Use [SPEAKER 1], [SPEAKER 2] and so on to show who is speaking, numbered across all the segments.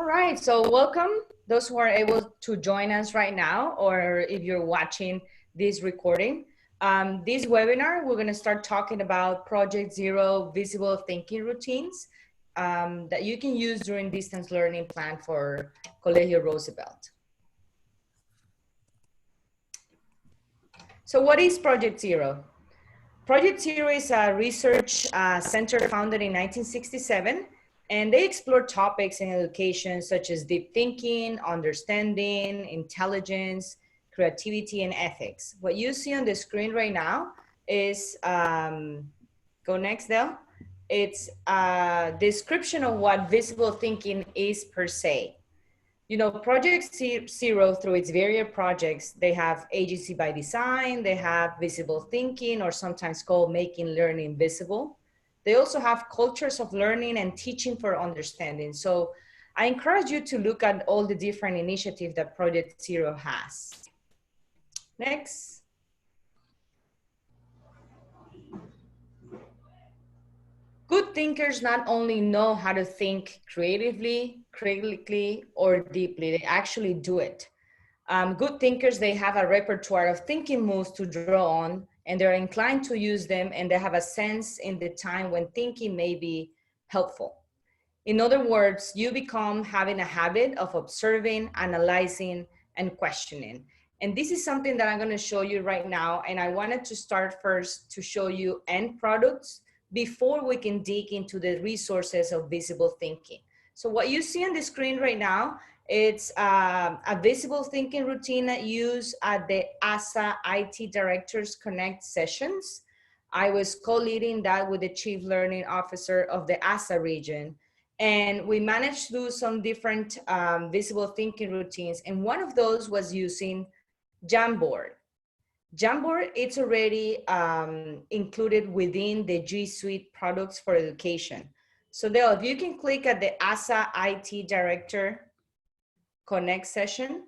[SPEAKER 1] All right, so welcome those who are able to join us right now, or if you're watching this recording. This webinar, we're gonna start talking about Project Zero visible thinking routines that you can use during distance learning plan for Colegio Roosevelt. So what is Project Zero? Project Zero is a research center founded in 1967, and they explore topics in education such as deep thinking, understanding, intelligence, creativity, and ethics. What you see on the screen right now is, go next, Del. It's a description of what visible thinking is per se. You know, Project Zero, through its various projects, they have agency by design, they have visible thinking, or sometimes called making learning visible. They also have cultures of learning and teaching for understanding. So I encourage you to look at all the different initiatives that Project Zero has. Next. Good thinkers not only know how to think creatively, critically, or deeply, they actually do it. Good thinkers, they have a repertoire of thinking moves to draw on, and they're inclined to use them, and they have a sense in the time when thinking may be helpful. In other words, you become having a habit of observing, analyzing, and questioning. And this is something that I'm going to show you right now. And I wanted to start first to show you end products before we can dig into the resources of visible thinking. So what you see on the screen right now, it's a visible thinking routine I use at the ASA IT Directors Connect sessions. I was co-leading that with the Chief Learning Officer of the ASA region. And we managed to do some different visible thinking routines. And one of those was using Jamboard. Jamboard, it's already included within the G Suite products for education. So Dale, if you can click at the ASA IT Director Connect session.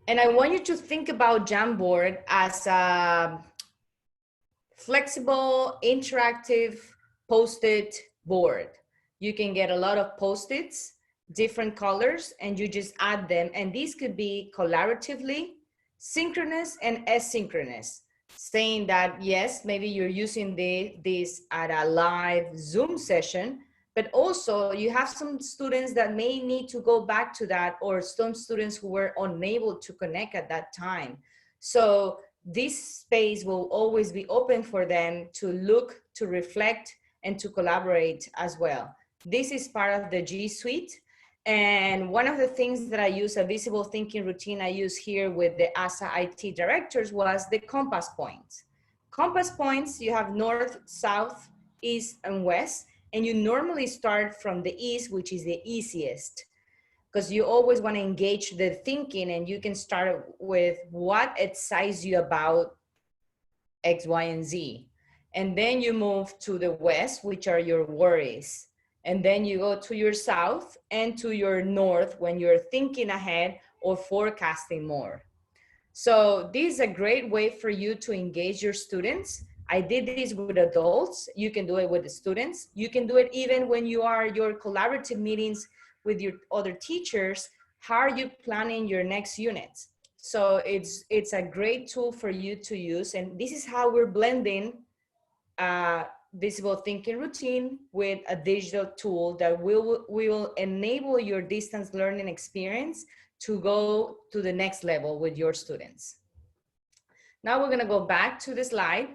[SPEAKER 1] And I want you to think about Jamboard as a flexible, interactive, post-it board. You can get a lot of post-its, different colors, and you just add them. And these could be collaboratively, synchronous, and asynchronous, saying that, yes, maybe you're using this at a live Zoom session, but also you have some students that may need to go back to that, or some students who were unable to connect at that time. So this space will always be open for them to look, to reflect, and to collaborate as well. This is part of the G Suite. And one of the things that I use, a visible thinking routine I use here with the ASA IT directors, was the compass points. Compass points, you have north, south, east, and west. And you normally start from the east, which is the easiest, because you always want to engage the thinking, and you can start with what excites you about X, Y, and Z. And then you move to the west, which are your worries. And then you go to your south and to your north when you're thinking ahead or forecasting more. So this is a great way for you to engage your students. I did this with adults. You can do it with the students. You can do it even when you are your collaborative meetings with your other teachers. How are you planning your next units? So it's a great tool for you to use. And this is how we're blending visible thinking routine with a digital tool that will enable your distance learning experience to go to the next level with your students. Now we're gonna go back to the slide.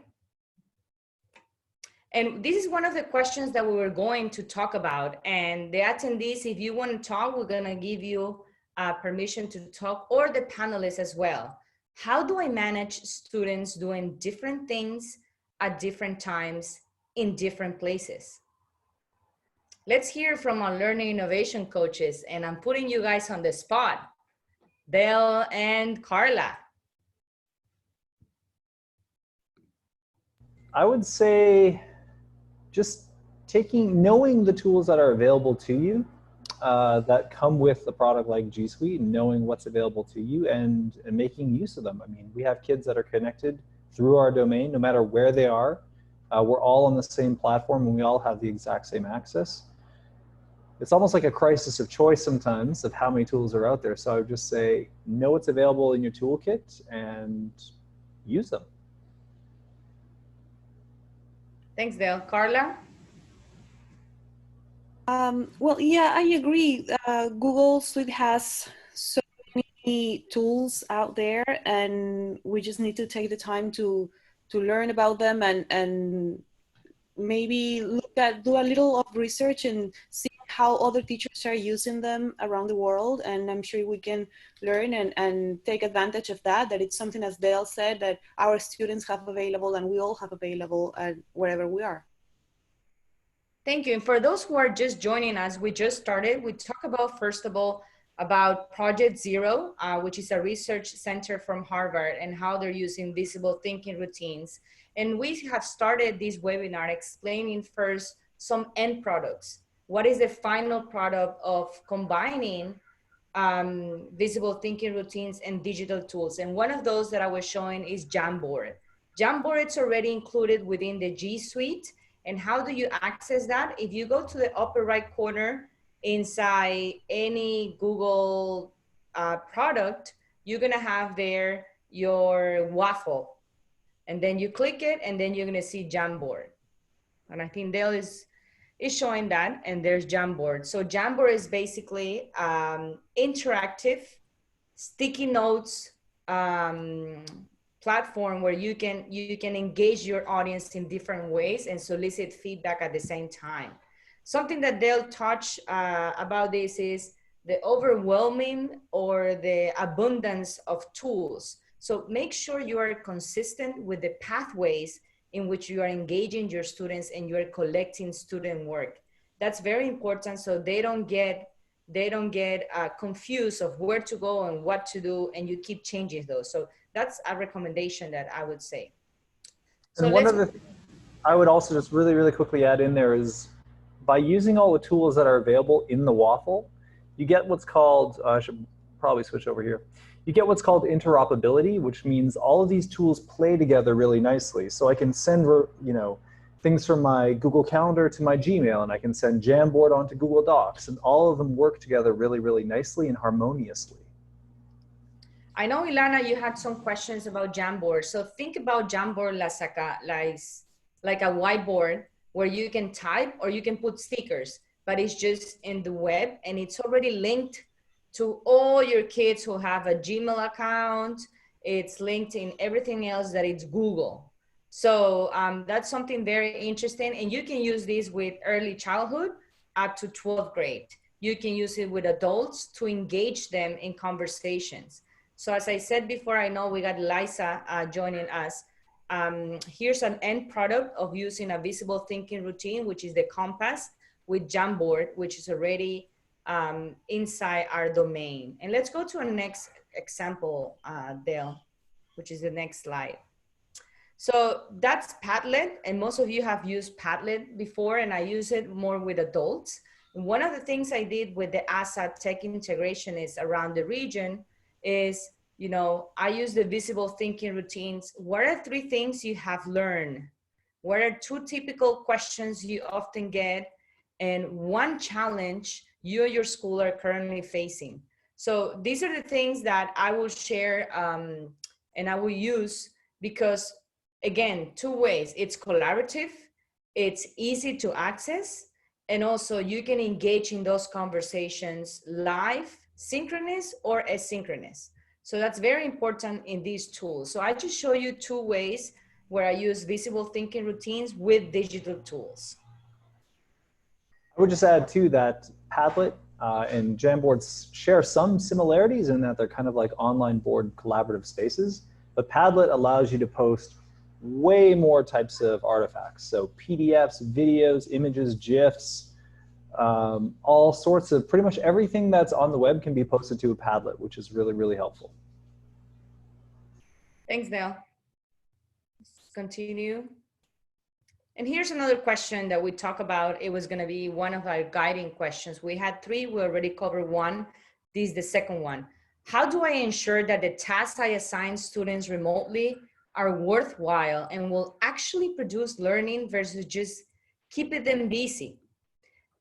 [SPEAKER 1] And this is one of the questions that we were going to talk about. And the attendees, if you want to talk, we're gonna give you permission to talk, or the panelists as well. How do I manage students doing different things at different times in different places? Let's hear from our learning innovation coaches, and I'm putting you guys on the spot. Dale and Carla.
[SPEAKER 2] I would say just knowing the tools that are available to you that come with a product like G Suite, and knowing what's available to you and making use of them. I mean, we have kids that are connected through our domain, no matter where they are, We're all on the same platform and we all have the exact same access. It's almost like a crisis of choice sometimes of how many tools are out there. So I would just say, know what's available in your toolkit and use them.
[SPEAKER 1] Thanks, Dale. Carla?
[SPEAKER 3] Well, yeah, I agree. Google Suite has so many tools out there, and we just need to take the time to learn about them and maybe do a little of research and see how other teachers are using them around the world. And I'm sure we can learn and take advantage of that, that it's something, as Dale said, that our students have available and we all have available wherever we are.
[SPEAKER 1] Thank you. And for those who are just joining us, we just started. We talk about, first of all, about Project Zero, which is a research center from Harvard, and how they're using visible thinking routines. And we have started this webinar explaining first some end products. What is the final product of combining visible thinking routines and digital tools? And one of those that I was showing is Jamboard. Jamboard, it's already included within the G Suite. And how do you access that? If you go to the upper right corner inside any Google product, you're gonna have there your waffle. And then you click it and then you're gonna see Jamboard. And I think Dale is showing that, and there's Jamboard. So Jamboard is basically interactive sticky notes platform where you can engage your audience in different ways and solicit feedback at the same time. Something that they'll touch about this is the overwhelming or the abundance of tools. So make sure you are consistent with the pathways in which you are engaging your students and you are collecting student work. That's very important, so they don't get confused of where to go and what to do, and you keep changing those. So that's a recommendation that I would say. So
[SPEAKER 2] and one of the things I would also just really, really quickly add in there is, by using all the tools that are available in the waffle, you get what's called, I should probably switch over here. You get what's called interoperability, which means all of these tools play together really nicely. So I can send, things from my Google Calendar to my Gmail, and I can send Jamboard onto Google Docs, and all of them work together really, really nicely and harmoniously.
[SPEAKER 1] I know, Ilana, you had some questions about Jamboard. So think about Jamboard like a whiteboard where you can type or you can put stickers, but it's just in the web and it's already linked to all your kids who have a Gmail account. It's linked in everything else that it's Google. So that's something very interesting. And you can use this with early childhood up to 12th grade. You can use it with adults to engage them in conversations. So as I said before, I know we got Elisa joining us. Here's an end product of using a visible thinking routine, which is the compass with Jamboard, which is already inside our domain. And let's go to our next example, Dale, which is the next slide. So that's Padlet, and most of you have used Padlet before, and I use it more with adults. And one of the things I did with the ASA tech integration is around the region is, I use the visible thinking routines. What are 3 things you have learned? What are 2 typical questions you often get? And 1 challenge you or your school are currently facing. So these are the things that I will share and I will use because, again, 2 ways. It's collaborative, it's easy to access, and also you can engage in those conversations live, synchronous or asynchronous. So that's very important in these tools. So I just show you 2 ways where I use visible thinking routines with digital tools.
[SPEAKER 2] I would just add too that Padlet and Jamboard share some similarities in that they're kind of like online board collaborative spaces, but Padlet allows you to post way more types of artifacts. So PDFs, videos, images, GIFs, all sorts of, pretty much everything that's on the web can be posted to a Padlet, which is really, really helpful.
[SPEAKER 1] Thanks, Dale. Let's continue. And here's another question that we talk about. It was going to be one of our guiding questions. We had 3, we already covered 1. This is the second one. How do I ensure that the tasks I assign students remotely are worthwhile and will actually produce learning versus just keeping them busy.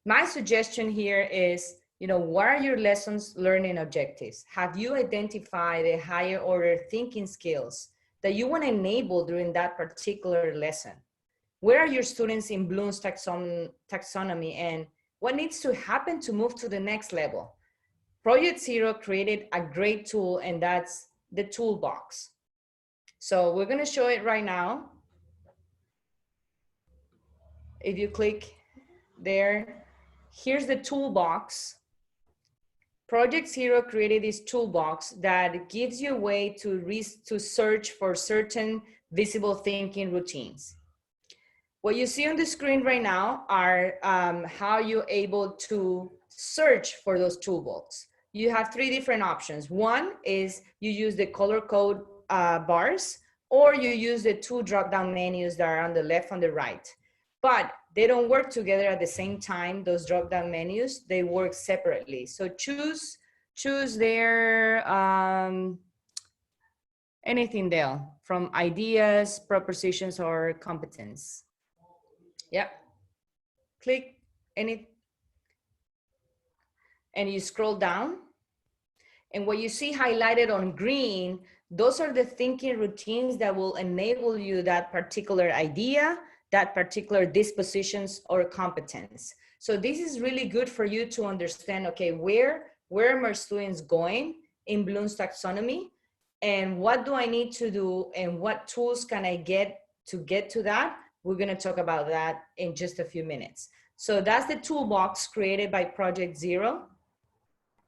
[SPEAKER 1] My suggestion here is, what are your lessons learning objectives? Have you identified the higher order thinking skills that you want to enable during that particular lesson? Where are your students in Bloom's taxonomy, and what needs to happen to move to the next level? Project Zero created a great tool, and that's the toolbox. So we're going to show it right now. If you click there, here's the toolbox. Project Zero created this toolbox that gives you a way to search for certain visible thinking routines. What you see on the screen right now are how you're able to search for those toolbox. You have three different options. One is you use the color code bars, or you use the two drop-down menus that are on the left and the right. But they don't work together at the same time, those drop-down menus, they work separately. So choose their anything there, from ideas, propositions, or competence. Yeah, click any, and you scroll down. And what you see highlighted on green, those are the thinking routines that will enable you that particular idea, that particular dispositions or competence. So this is really good for you to understand, okay, where are my students going in Bloom's taxonomy, and what do I need to do, and what tools can I get to that? We're going to talk about that in just a few minutes. So that's the toolbox created by Project Zero.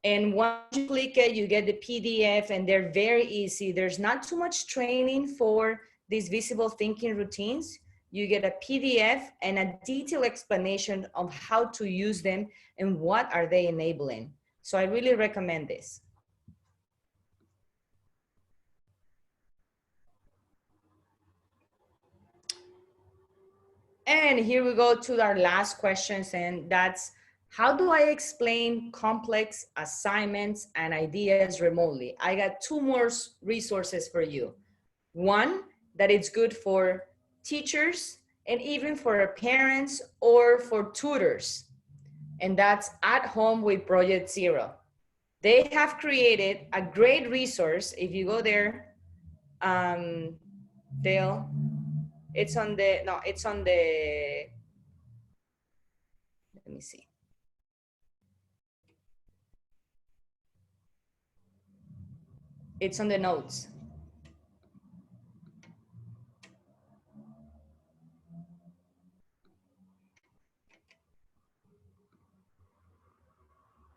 [SPEAKER 1] And once you click it, you get the PDF, and they're very easy. There's not too much training for these visible thinking routines. You get a PDF and a detailed explanation of how to use them and what are they enabling. So I really recommend this. And here we go to our last questions, and that's, how do I explain complex assignments and ideas remotely? I got two more resources for you. One, that it's good for teachers and even for parents or for tutors. And that's At Home with Project Zero. They have created a great resource. If you go there, Dale, it's on the, let me see. It's on the notes.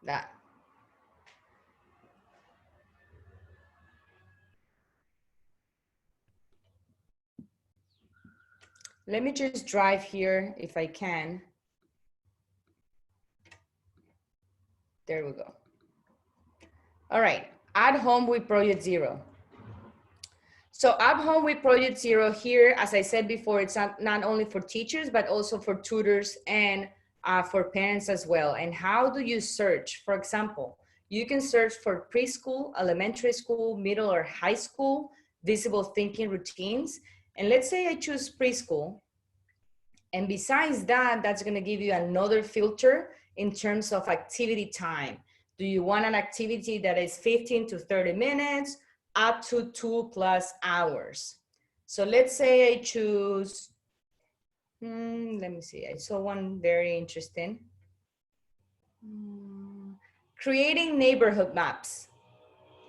[SPEAKER 1] That. Let me just drive here if I can. There we go. All right, At Home with Project Zero. So At Home with Project Zero here, as I said before, it's not only for teachers, but also for tutors and for parents as well. And how do you search? For example, you can search for preschool, elementary school, middle or high school, visible thinking routines. And let's say I choose preschool. And besides that, that's gonna give you another filter in terms of activity time. Do you want an activity that is 15 to 30 minutes, up to 2+ hours? So let's say I choose, let me see, I saw one very interesting. Creating neighborhood maps.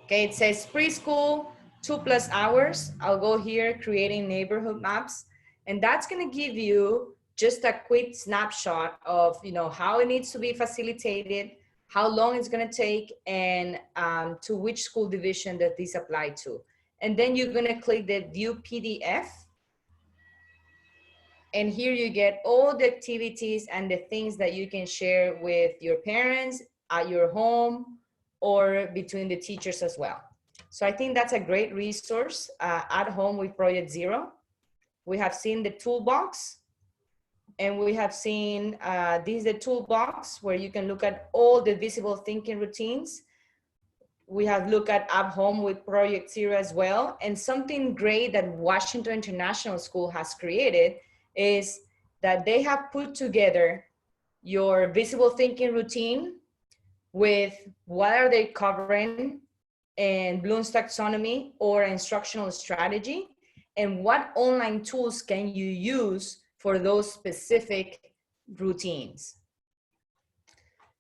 [SPEAKER 1] Okay, it says preschool, 2+ hours. I'll go here, creating neighborhood maps. And that's gonna give you just a quick snapshot of, how it needs to be facilitated, how long it's gonna take, and to which school division that this apply to. And then you're gonna click the View PDF. And here you get all the activities and the things that you can share with your parents at your home or between the teachers as well. So I think that's a great resource, At Home with Project Zero. We have seen the toolbox, and we have seen this is the toolbox where you can look at all the visible thinking routines. We have looked at home with Project Zero as well. And something great that Washington International School has created is that they have put together your visible thinking routine with what are they covering in Bloom's taxonomy or instructional strategy, and what online tools can you use for those specific routines.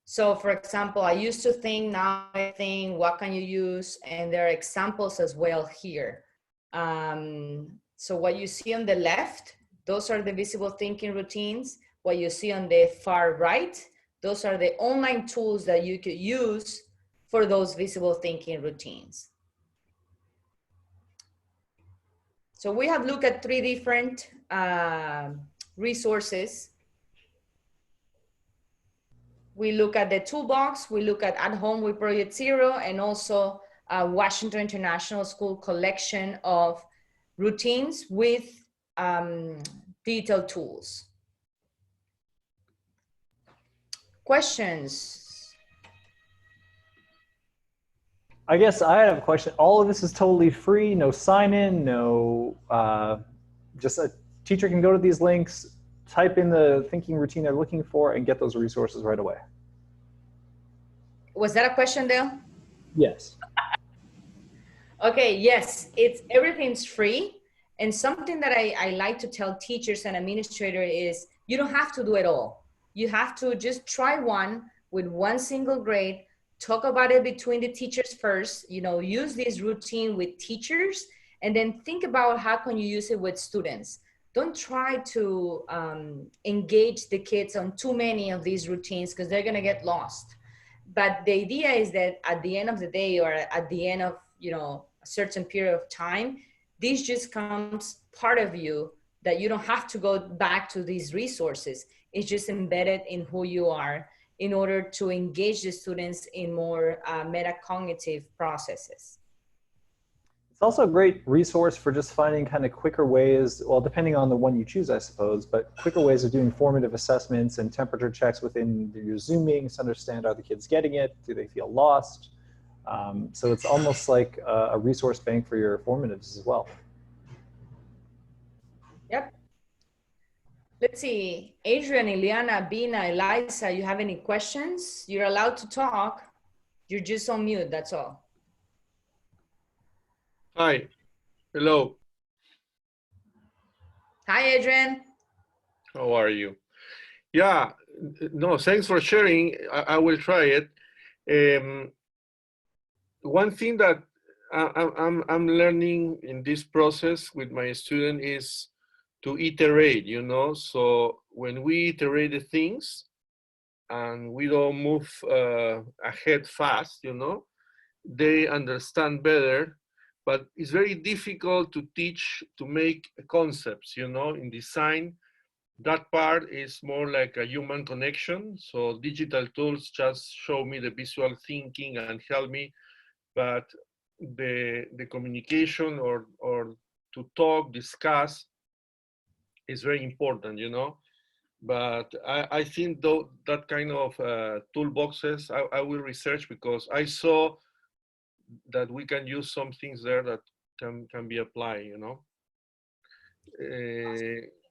[SPEAKER 1] So for example, I used to think, now I think, what can you use? And there are examples as well here. So what you see on the left, those are the visible thinking routines. What you see on the far right, those are the online tools that you could use for those visible thinking routines. So we have looked at 3 different resources. We look at the toolbox, we look at home with Project Zero, and also Washington International School collection of routines with digital tools. Questions?
[SPEAKER 2] I guess I have a question. All of this is totally free, no sign-in, no, just a teacher can go to these links, type in the thinking routine they're looking for, and get those resources right away.
[SPEAKER 1] Was that a question, Dale?
[SPEAKER 2] Yes.
[SPEAKER 1] Okay, yes, everything's free. And something that I like to tell teachers and administrators is you don't have to do it all. You have to just try one with one single grade, talk about it between the teachers first, use this routine with teachers, and then think about how can you use it with students. Don't try to engage the kids on too many of these routines because they're gonna get lost. But the idea is that at the end of the day, or at the end of a certain period of time, this just comes part of you, that you don't have to go back to these resources. It's just embedded in who you are in order to engage the students in more metacognitive processes.
[SPEAKER 2] It's also a great resource for just finding kind of quicker ways, well, depending on the one you choose, I suppose, but quicker ways of doing formative assessments and temperature checks within your Zoom meetings to understand, are the kids getting it? Do they feel lost? So it's almost like a resource bank for your formatives as well.
[SPEAKER 1] Yep. Let's see, Adrian, Ileana, Bina, Elisa, you have any questions? You're allowed to talk. You're just on mute, that's all.
[SPEAKER 4] Hi, hello.
[SPEAKER 1] Hi, Adrian.
[SPEAKER 4] How are you? Yeah, no, thanks for sharing. I will try it. One thing that I'm learning in this process with my student is to iterate, So when we iterate the things and we don't move ahead fast, they understand better. But it's very difficult to teach, to make concepts, in design. That part is more like a human connection. So digital tools just show me the visual thinking and help me, but the communication or to talk, discuss is very important, But I think though that kind of toolboxes, I will research, because I saw that we can use some things there that can be applied,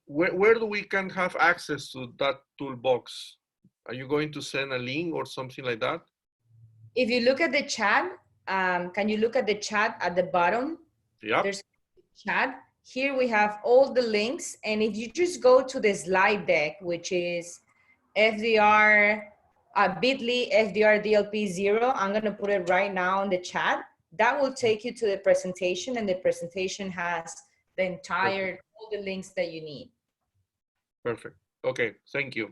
[SPEAKER 4] Where do we can have access to that toolbox? Are you going to send a link or something like that?
[SPEAKER 1] If you look at the chat, can you look at the chat at the bottom?
[SPEAKER 4] Yeah.
[SPEAKER 1] There's chat. Here we have all the links. And if you just go to the slide deck, which is FDR, bit.ly FDR DLP 0, I'm going to put it right now in the chat. That will take you to the presentation, and the presentation has the entire, all the links that you need.
[SPEAKER 4] Perfect. Okay, thank you.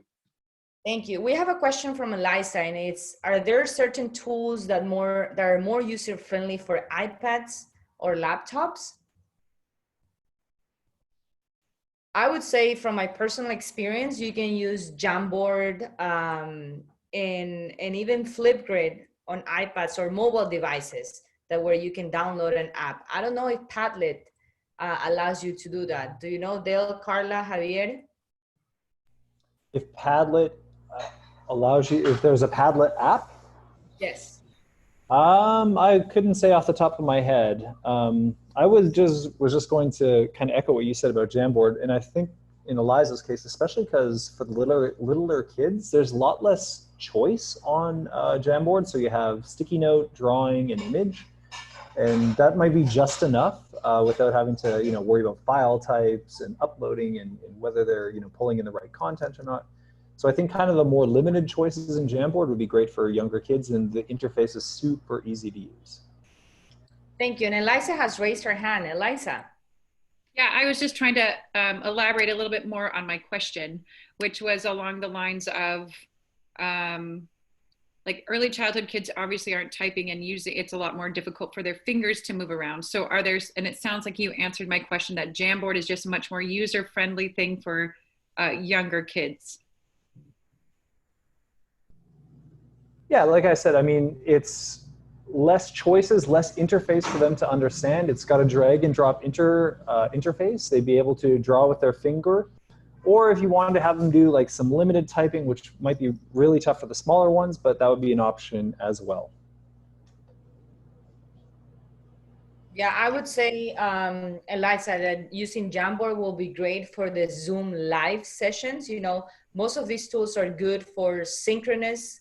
[SPEAKER 1] Thank you. We have a question from Elisa, and it's, are there certain tools that are more user-friendly for iPads or laptops? I would say from my personal experience, you can use Jamboard and even Flipgrid on iPads or mobile devices where you can download an app. I don't know if Padlet allows you to do that. Do you know, Dale, Carla, Javier?
[SPEAKER 2] If Padlet allows you, if there's a Padlet app?
[SPEAKER 1] Yes.
[SPEAKER 2] I couldn't say off the top of my head. I was just going to kind of echo what you said about Jamboard, and I think in Eliza's case, especially because for the littler kids, there's a lot less choice on Jamboard. So you have sticky note, drawing, and image, and that might be just enough without having to worry about file types and uploading and whether they're pulling in the right content or not. So I think kind of the more limited choices in Jamboard would be great for younger kids, and the interface is super easy to use.
[SPEAKER 1] Thank you. And Elisa has raised her hand. Elisa.
[SPEAKER 5] Yeah, I was just trying to elaborate a little bit more on my question, which was along the lines of like early childhood kids obviously aren't typing and using, it's a lot more difficult for their fingers to move around. So are there, and it sounds like you answered my question that Jamboard is just a much more user-friendly thing for younger kids.
[SPEAKER 2] Yeah, like I said, I mean, it's less choices, less interface for them to understand. It's got a drag and drop interface. They'd be able to draw with their finger. Or if you wanted to have them do like some limited typing, which might be really tough for the smaller ones, but that would be an option as well.
[SPEAKER 1] Yeah, I would say, Eliza, that using Jamboard will be great for the Zoom live sessions. Most of these tools are good for synchronous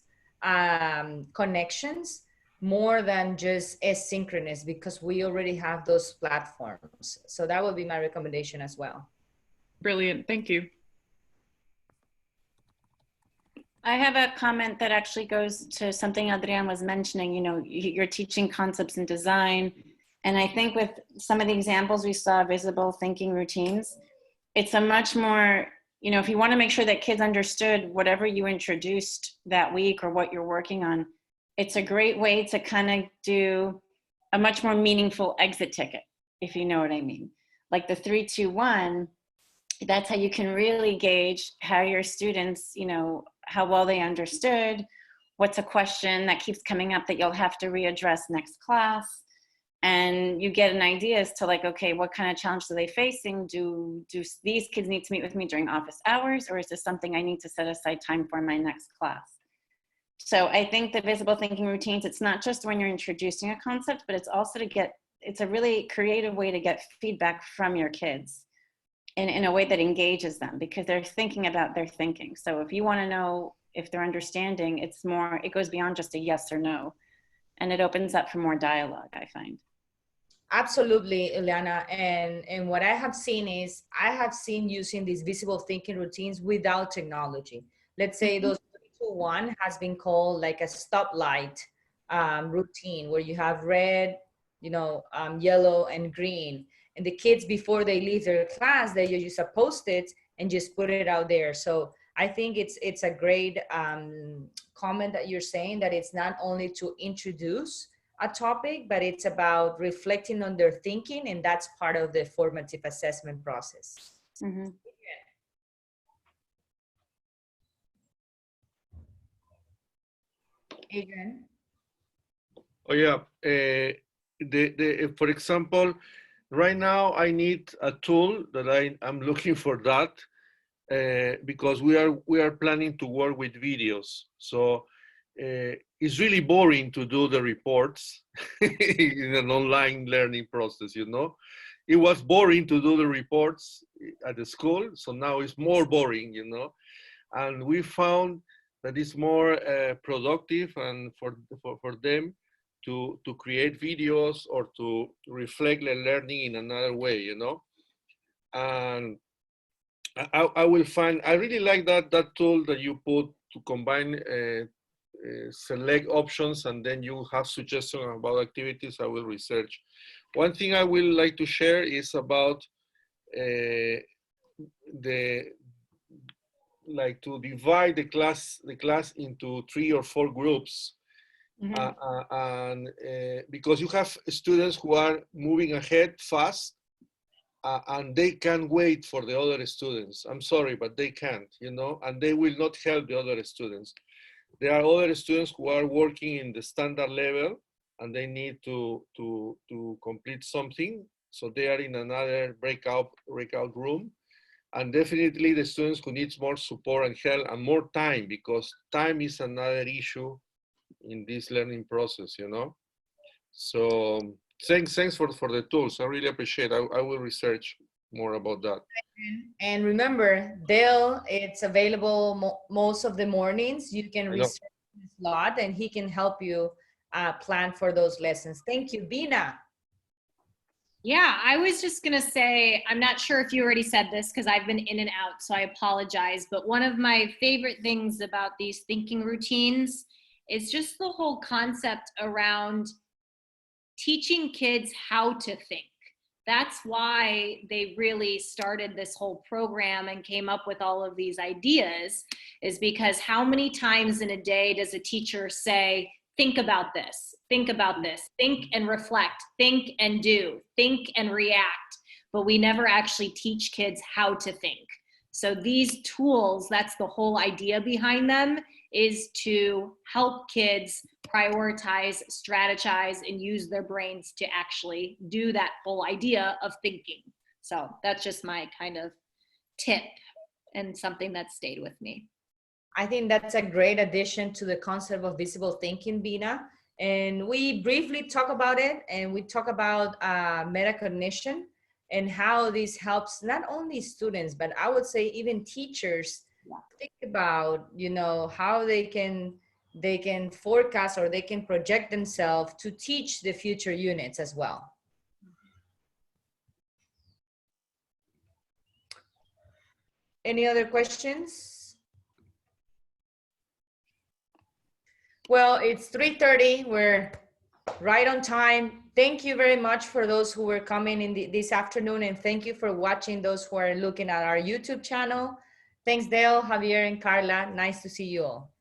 [SPEAKER 1] connections more than just asynchronous, because we already have those platforms. So that would be my recommendation as well.
[SPEAKER 5] Brilliant, thank you.
[SPEAKER 6] I have a comment that actually goes to something Adrian was mentioning. You're teaching concepts in design. And I think with some of the examples we saw, visible thinking routines, it's a much more, if you want to make sure that kids understood whatever you introduced that week or what you're working on, it's a great way to kind of do a much more meaningful exit ticket, if you know what I mean. Like the 3, 2, 1, that's how you can really gauge how your students, how well they understood, what's a question that keeps coming up that you'll have to readdress next class. And you get an idea as to like, okay, what kind of challenge are they facing? Do these kids need to meet with me during office hours, or is this something I need to set aside time for in my next class? So I think the visible thinking routines, it's not just when you're introducing a concept, but it's also it's a really creative way to get feedback from your kids in a way that engages them, because they're thinking about their thinking. So if you want to know if they're understanding, it goes beyond just a yes or no, and it opens up for more dialogue, I find.
[SPEAKER 1] Absolutely, Ileana. And what I have seen is, using these visible thinking routines without technology. Let's say those 3, 2, 1 has been called like a stoplight routine, where you have red, yellow and green. And the kids, before they leave their class, they use a Post-it and just put it out there. So I think it's a great comment that you're saying, that it's not only to introduce a topic, but it's about reflecting on their thinking, and that's part of the formative assessment process.
[SPEAKER 6] Mm-hmm.
[SPEAKER 1] Adrian?
[SPEAKER 4] Oh yeah, for example, right now I need a tool that I'm looking for that because we are planning to work with videos. So it's really boring to do the reports in an online learning process, It was boring to do the reports at the school, so now it's more boring, And we found that it's more productive and for them to create videos or to reflect the learning in another way, And I will find, I really like that tool that you put to combine select options, and then you have suggestions about activities. I will research. One thing I will like to share is about to divide the class into 3 or 4 groups. Mm-hmm. And because you have students who are moving ahead fast, and they can't wait for the other students. I'm sorry, but they can't, and they will not help the other students. There are other students who are working in the standard level, and they need to complete something. So they are in another breakout room. And definitely the students who need more support and help and more time, because time is another issue in this learning process, you know. So thanks for the tools. I really appreciate it. I will research more about that.
[SPEAKER 1] And remember, Dale, it's available most of the mornings. You can research his slot and he can help you plan for those lessons. Thank you, Bina.
[SPEAKER 7] Yeah, I was just going to say, I'm not sure if you already said this because I've been in and out, so I apologize. But one of my favorite things about these thinking routines is just the whole concept around teaching kids how to think. That's why they really started this whole program and came up with all of these ideas, is because how many times in a day does a teacher say, think about this, think and reflect, think and do, think and react, but we never actually teach kids how to think. So these tools, that's the whole idea behind them, is to help kids prioritize, strategize, and use their brains to actually do that whole idea of thinking. So that's just my kind of tip and something that stayed with me.
[SPEAKER 1] I think that's a great addition to the concept of visible thinking, Bina. And we briefly talk about it, and we talk about metacognition and how this helps not only students, but I would say even teachers think about, you know, how they can forecast or they can project themselves to teach the future units as well. Any other questions? Well, it's 3:30. We're right on time. Thank you very much for those who were coming in this afternoon, and thank you for watching those who are looking at our YouTube channel. Thanks, Dale, Javier, and Carla. Nice to see you all.